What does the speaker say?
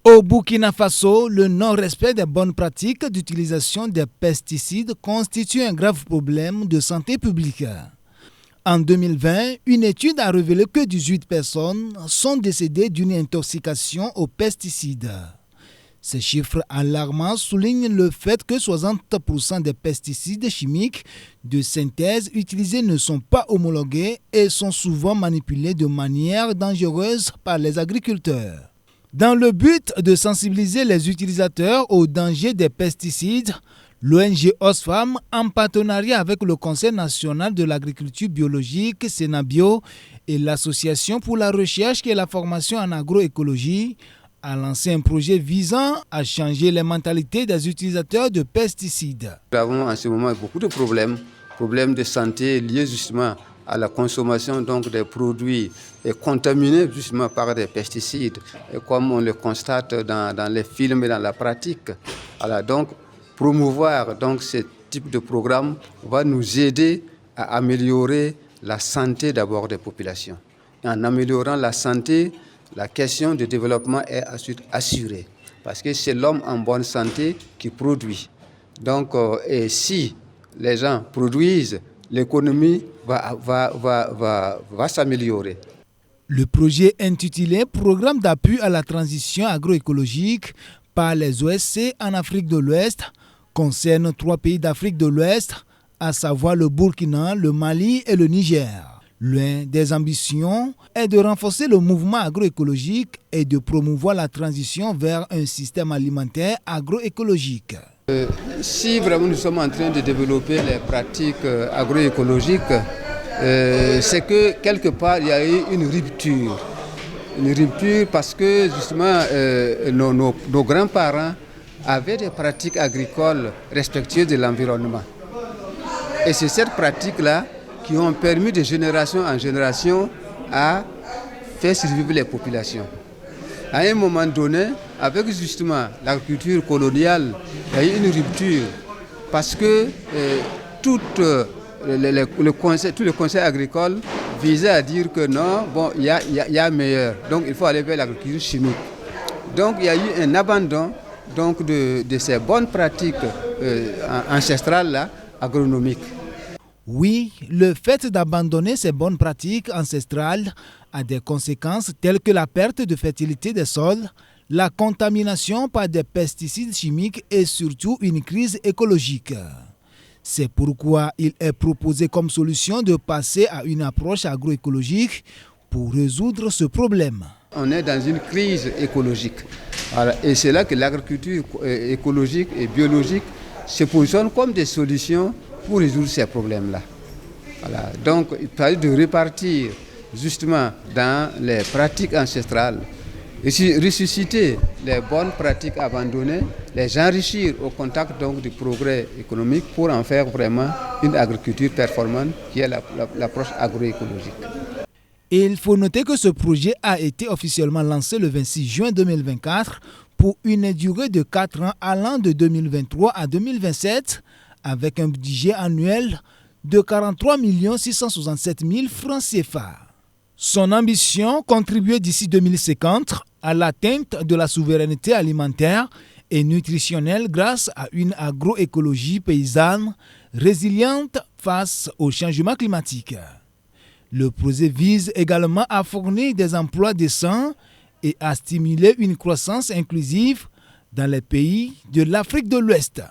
Au Burkina Faso, le non-respect des bonnes pratiques d'utilisation des pesticides constitue un grave problème de santé publique. En 2020, une étude a révélé que 18 personnes sont décédées d'une intoxication aux pesticides. Ces chiffres alarmants soulignent le fait que 60% des pesticides chimiques de synthèse utilisés ne sont pas homologués et sont souvent manipulés de manière dangereuse par les agriculteurs. Dans le but de sensibiliser les utilisateurs aux dangers des pesticides, l'ONG Oxfam, en partenariat avec le Conseil national de l'agriculture biologique Senabio et l'Association pour la recherche et la formation en agroécologie, a lancé un projet visant à changer les mentalités des utilisateurs de pesticides. Nous avons en ce moment beaucoup de problèmes de santé liés justement à la consommation donc des produits contaminés justement par des pesticides, et comme on le constate dans les films et dans la pratique. Alors donc, promouvoir donc ce type de programme va nous aider à améliorer la santé d'abord des populations. Et en améliorant la santé, la question du développement est ensuite assurée, parce que c'est l'homme en bonne santé qui produit. Donc, et si les gens produisent, l'économie va s'améliorer. Le projet intitulé « Programme d'appui à la transition agroécologique » par les OSC en Afrique de l'Ouest concerne 3 pays d'Afrique de l'Ouest, à savoir le Burkina, le Mali et le Niger. L'une des ambitions est de renforcer le mouvement agroécologique et de promouvoir la transition vers un système alimentaire agroécologique. Si vraiment nous sommes en train de développer les pratiques agroécologiques, c'est que quelque part il y a eu une rupture. Une rupture parce que justement nos grands-parents avaient des pratiques agricoles respectueuses de l'environnement. Et c'est cette pratique-là qui ont permis de génération en génération à faire survivre les populations. À un moment donné, avec justement l'agriculture coloniale, il y a eu une rupture parce que tout le conseil agricole visait à dire que non, bon, il y a meilleur, donc il faut aller vers l'agriculture chimique. Donc il y a eu un abandon donc, de ces bonnes pratiques ancestrales-là, agronomiques. Oui, le fait d'abandonner ces bonnes pratiques ancestrales a des conséquences telles que la perte de fertilité des sols, la contamination par des pesticides chimiques et surtout une crise écologique. C'est pourquoi il est proposé comme solution de passer à une approche agroécologique pour résoudre ce problème. On est dans une crise écologique. Alors, et c'est là que l'agriculture écologique et biologique se positionne comme des solutions pour résoudre ces problèmes-là. Voilà. Donc, il s'agit de repartir justement dans les pratiques ancestrales et ressusciter les bonnes pratiques abandonnées, les enrichir au contact donc du progrès économique pour en faire vraiment une agriculture performante qui est l'approche agroécologique. Et il faut noter que ce projet a été officiellement lancé le 26 juin 2024 pour une durée de 4 ans allant de 2023 à 2027 avec un budget annuel de 43 667 000 francs CFA. Son ambition, contribuer d'ici 2050 à l'atteinte de la souveraineté alimentaire et nutritionnelle grâce à une agroécologie paysanne résiliente face au changement climatique. Le projet vise également à fournir des emplois décents et à stimuler une croissance inclusive dans les pays de l'Afrique de l'Ouest.